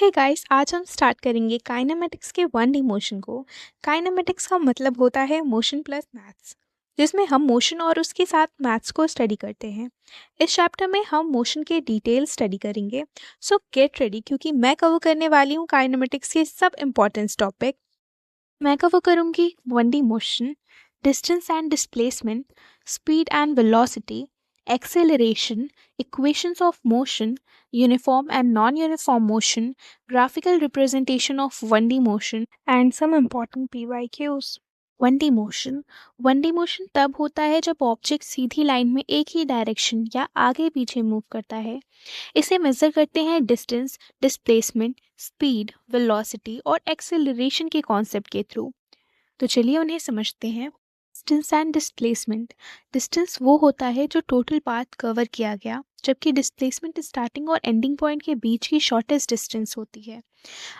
Hey guys, आज हम start करेंगे काइनेमेटिक्स के वन डी मोशन को। काइनेमेटिक्स का मतलब होता है मोशन प्लस मैथ्स, जिसमें हम मोशन और उसके साथ मैथ्स को स्टडी करते हैं। इस चैप्टर में हम मोशन के डिटेल स्टडी करेंगे। सो गेट रेडी, क्योंकि मैं कवर करने वाली हूँ काइनेमेटिक्स के सब इम्पॉर्टेंट टॉपिक। मैं कवर करूँगी one D motion, distance and displacement, speed and velocity, acceleration, equations of motion, uniform and non-uniform motion, graphical representation of 1D motion, and some important PYQs. 1D motion 1D motion तब होता है जब object सीधी line में एक ही direction या आगे पीछे move करता है। इसे मेजर करते हैं डिस्टेंस, डिस्प्लेसमेंट, स्पीड, वेलोसिटी और एक्सेलरेशन के कॉन्सेप्ट के थ्रू। तो चलिए उन्हें समझते हैं। Distance and displacement. डिस्टेंस वो होता है जो टोटल पाथ कवर किया गया, जबकि डिस्प्लेसमेंट स्टार्टिंग और एंडिंग पॉइंट के बीच की शॉर्टेस्ट डिस्टेंस होती है।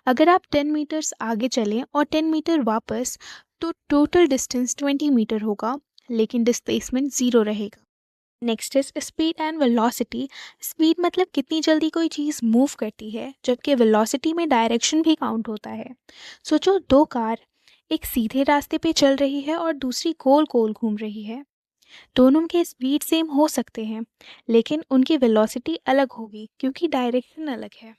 अगर आप 10 मीटर्स आगे चलें और 10 मीटर वापस, तो टोटल डिस्टेंस 20 मीटर होगा, लेकिन डिस्प्लेसमेंट 0 रहेगा। Next is speed and velocity. Speed मतलब कितनी जल्दी कोई चीज़ मूव करती है, जबकि वेलोसिटी में डायरेक्शन भी काउंट होता है। सोचो, दो कार एक सीधे रास्ते पे चल रही है और दूसरी गोल गोल घूम रही है। दोनों के स्पीड सेम हो सकते हैं, लेकिन उनकी वेलोसिटी अलग होगी क्योंकि डायरेक्शन अलग है।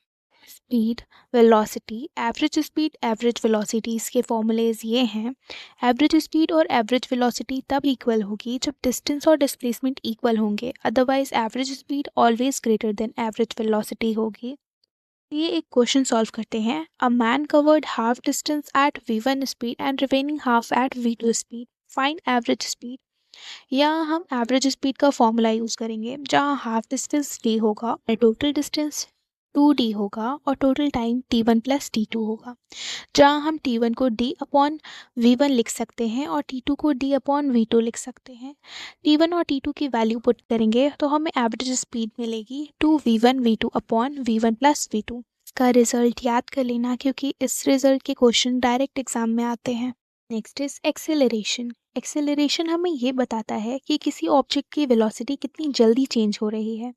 स्पीड, वेलोसिटी, एवरेज वेलोसिटीज़ के फॉर्मूलेज ये हैं। एवरेज स्पीड और एवरेज वेलोसिटी तब इक्वल होगी जब डिस्टेंस और डिस्प्लेसमेंट इक्वल होंगे, otherwise average speed always greater than average velocity होगी। ये एक क्वेश्चन सॉल्व करते हैं। A man covered half distance at v1 speed and remaining half at v2 speed, find average speed. यहाँ हम एवरेज स्पीड का formula use करेंगे, जहाँ हाफ डिस्टेंस d होगा और टोटल डिस्टेंस 2d होगा और total time t1 plus t2 होगा। जहाँ हम t1 को d अपॉन v1 लिख सकते हैं और t2 को d अपॉन v2 लिख सकते हैं। t1 और t2 की वैल्यू पुट करेंगे तो हमें एवरेज स्पीड मिलेगी 2v1 v2 upon v1 plus v2। इसका रिजल्ट याद कर लेना, क्योंकि इस रिजल्ट के क्वेश्चन डायरेक्ट एग्जाम में आते हैं। Next is acceleration. एक्सेलरेशन हमें ये बताता है कि किसी ऑब्जेक्ट की वेलोसिटी कितनी जल्दी चेंज हो रही है।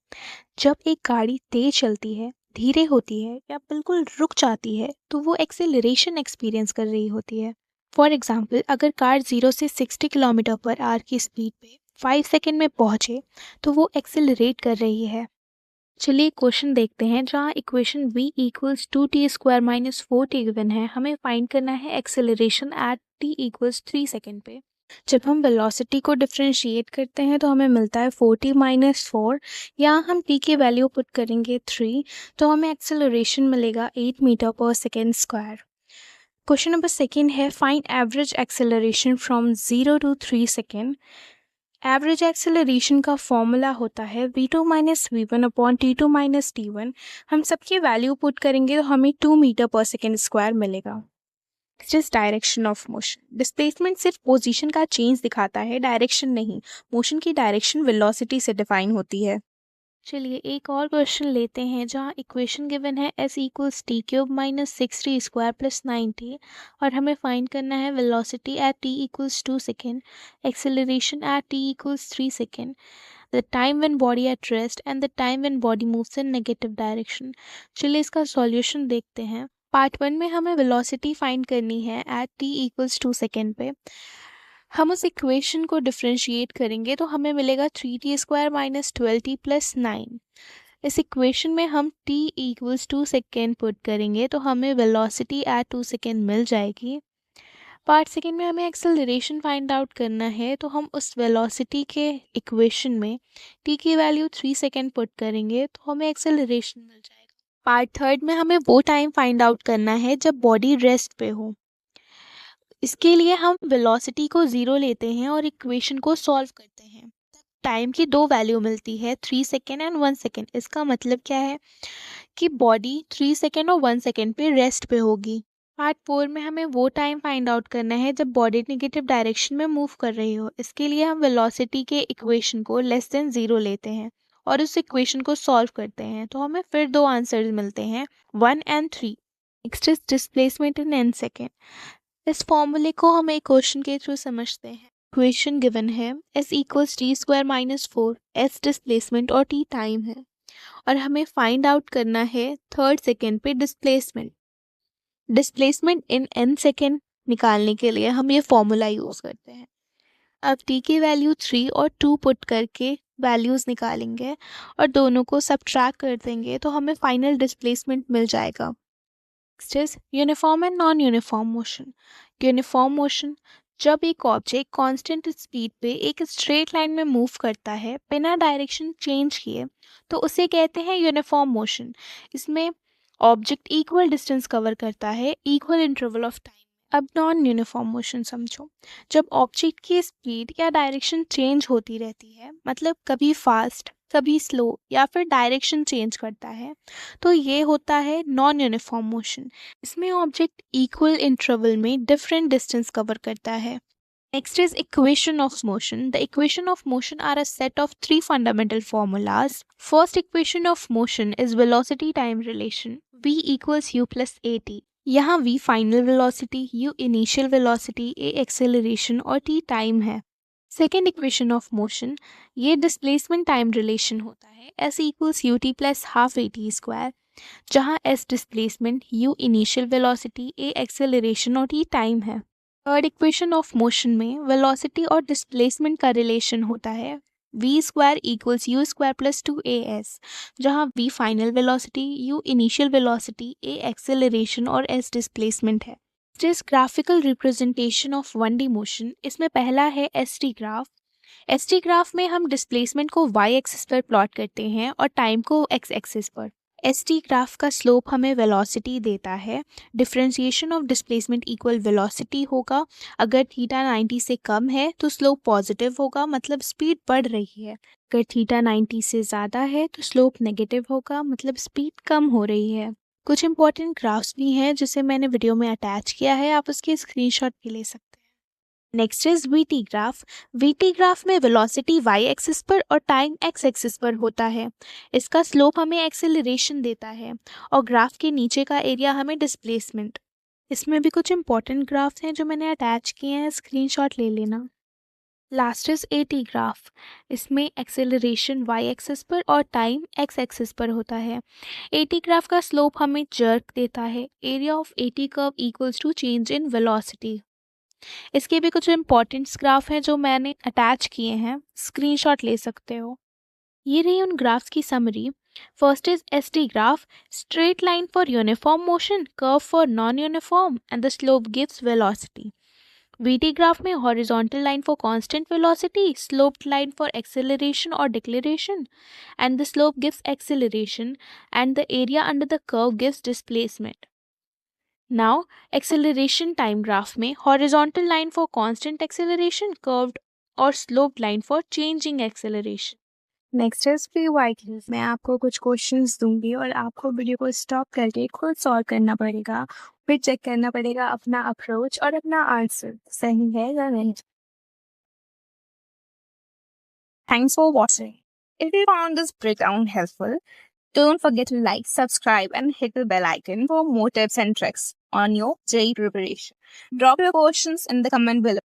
जब एक गाड़ी तेज चलती है, धीरे होती है या बिल्कुल रुक जाती है, तो वो एक्सेलरेशन एक्सपीरियंस कर रही होती है। फॉर एग्जाम्पल, अगर कार 0 से 60 किलोमीटर पर आवर की स्पीड पे 5 सेकेंड में पहुंचे, तो वो एक्सेलरेट कर रही है। चलिए क्वेश्चन देखते हैं, जहाँ equation v equals 2t square minus 4t given है। हमें फाइंड करना है acceleration at t equals 3 second पे। जब हम वेलोसिटी को डिफ्रेंशिएट करते हैं तो हमें मिलता है 4t माइनस 4। यहाँ हम t की वैल्यू पुट करेंगे 3, तो हमें एक्सेलरेशन मिलेगा 8 metre per second square. Question number second है, find average acceleration from 0 to 3 second. Average acceleration का फॉर्मूला होता है v2 minus v1 upon t2 minus t1। हम सबकी वैल्यू पुट करेंगे तो हमें 2 मीटर पर सेकेंड स्क्वायर मिलेगा। Just direction of motion. Displacement सिर्फ पोजीशन का चेंज दिखाता है, डायरेक्शन नहीं। मोशन की डायरेक्शन वेलोसिटी से डिफाइन होती है। चलिए एक और क्वेश्चन लेते हैं, जहाँ इक्वेशन गिवन है s equals T cube minus 6t square plus 9t, और हमें फाइंड करना है velocity at t equals 2 second, acceleration at t equals 3 second, the time when body at rest and the time when body moves in negative direction. चलिए इसका solution देखते हैं। Part 1 में हमें वेलोसिटी फाइंड करनी है एट t इक्वल्स 2 सेकेंड पे। हम उस इक्वेशन को डिफ्रेंशिएट करेंगे तो हमें मिलेगा 3t square minus 12t plus 9। इस इक्वेशन में हम t इक्वल्स 2 सेकेंड पुट करेंगे तो हमें वेलोसिटी एट 2 सेकेंड मिल जाएगी। पार्ट सेकेंड में हमें एक्सेलरेशन फाइंड आउट करना है, तो हम उस वेलोसिटी के इक्वेशन में t की वैल्यू 3 सेकेंड पुट करेंगे तो हमें एक्सेलरेशन मिल जाएगा। पार्ट थर्ड में हमें वो टाइम फाइंड आउट करना है जब बॉडी रेस्ट पे हो। इसके लिए हम वेलोसिटी को 0 लेते हैं और इक्वेशन को सॉल्व करते हैं। टाइम की दो वैल्यू मिलती है, 3 सेकेंड एंड 1 सेकेंड। इसका मतलब क्या है कि बॉडी 3 सेकेंड और 1 सेकेंड पे रेस्ट पे होगी। पार्ट 4 में हमें वो टाइम फाइंड आउट करना है जब बॉडी नेगेटिव डायरेक्शन में मूव कर रही हो। इसके लिए हम वेलोसिटी के इक्वेशन को लेस देन 0 लेते हैं और उस इक्वेशन को सॉल्व करते हैं, तो हमें फिर दो आंसर्स मिलते हैं, 1 and 3। Next is displacement in n second. इस फॉर्मूले को हम एक क्वेश्चन के थ्रू समझते हैं। इक्वेशन गिवन है s equals T square minus 4, s displacement और t टाइम है। और हमें फाइंड आउट करना है थर्ड सेकेंड पे displacement. Displacement in n second निकालने के लिए हम ये फॉर्मूला यूज़ करते हैं। अब t की वैल्यू 3 और 2 पुट करके वैल्यूज़ निकालेंगे और दोनों को सब्ट्रैक्ट कर देंगे तो हमें फाइनल डिस्प्लेसमेंट मिल जाएगा। Next is uniform and non uniform motion. Uniform motion, जब एक ऑब्जेक्ट कांस्टेंट स्पीड पे एक स्ट्रेट लाइन में मूव करता है बिना डायरेक्शन चेंज किए, तो उसे कहते हैं यूनिफॉर्म मोशन। इसमें ऑब्जेक्ट इक्वल डिस्टेंस कवर करता है इक्वल इंटरवल ऑफ टाइम। अब नॉन यूनिफॉर्म मोशन समझो, जब ऑब्जेक्ट की स्पीड या डायरेक्शन चेंज होती रहती है, मतलब कभी फास्ट कभी स्लो या फिर डायरेक्शन चेंज करता है, तो ये होता है नॉन यूनिफॉर्म मोशन। इसमें ऑब्जेक्ट इक्वल इंटरवल में डिफरेंट डिस्टेंस कवर करता है। Next is equation of motion. The equation of motion are a set of three fundamental formulas. First equation of motion is velocity time relation. V equals u plus at. यहाँ v final velocity, u initial velocity, a acceleration और t time है। Second equation of motion, ये displacement time relation होता है, s equals ut plus half at square, जहाँ s displacement, u initial velocity, a acceleration और t time है। Third equation of motion में velocity और डिस्प्लेसमेंट का रिलेशन होता है v square equals you square plus 2as, जहाँ v final velocity, u initial velocity, a acceleration और s displacement है। जिस graphical representation of 1D motion, इसमें पहला है st ग्राफ। st ग्राफ में हम डिस्प्लेसमेंट को y एक्सिस पर प्लॉट करते हैं और टाइम को x एक्सिस पर। st ग्राफ का स्लोप हमें वेलोसिटी देता है। Differentiation of displacement equal velocity होगा। अगर थीटा 90 से कम है तो स्लोप पॉजिटिव होगा, मतलब स्पीड बढ़ रही है। अगर थीटा 90 से ज़्यादा है तो स्लोप नेगेटिव होगा, मतलब स्पीड कम हो रही है। कुछ इंपॉर्टेंट ग्राफ्स भी हैं जिसे मैंने वीडियो में अटैच किया है, आप उसके स्क्रीनशॉट भी ले सकते हैं। Next is VT graph. VT graph में वेलोसिटी y एक्सिस पर और टाइम x एक्सिस पर होता है। इसका स्लोप हमें एक्सेलरेशन देता है और ग्राफ के नीचे का एरिया हमें डिस्प्लेसमेंट। इसमें भी कुछ इंपॉर्टेंट ग्राफ्स हैं जो मैंने अटैच किए हैं, स्क्रीनशॉट ले लेना। Last is AT graph. इसमें एक्सेलरेशन y एक्सिस पर और टाइम x एक्सिस पर होता है। एटी ग्राफ का स्लोप हमें जर्क देता है। Area of AT curve equals to change in velocity. इसके भी कुछ इंपॉर्टेंट ग्राफ हैं जो मैंने अटैच किए हैं, स्क्रीनशॉट ले सकते हो। ये रही उन ग्राफ्स की summary. First is st graph, straight line for uniform motion, curve for non uniform and the slope gives velocity. vt graph में horizontal line for constant velocity, sloped line for acceleration और declaration and the slope gives acceleration and the area under the curve gives displacement. Now, acceleration time graph में horizontal line for constant acceleration, curved और sloped line for changing acceleration. Next is pre Y quiz. मैं आपको कुछ questions दूंगी और आपको video को stop करके खुद सॉल्व करना पड़ेगा, फिर चेक करना पड़ेगा अपना अप्रोच और अपना आंसर सही है या नहीं। Thanks for watching. If you found this breakdown helpful, don't forget to like, subscribe, and hit the bell icon for more tips and tricks on your JEE preparation. Drop your questions in the comment below.